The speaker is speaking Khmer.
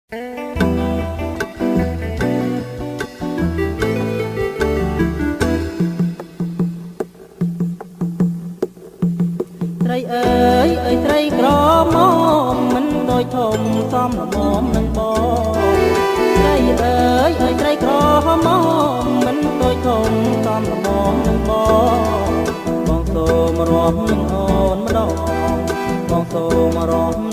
ត្រីអើយអើយត្រីក្រមុំមិនដូចធំសំល្មមនឹងបងត្រីអើយអើយត្រីក្រមុំមិនដូចធំសំល្មមនឹងបងសូមរាប់នឹងអូនម្ដងបងសូមរាប់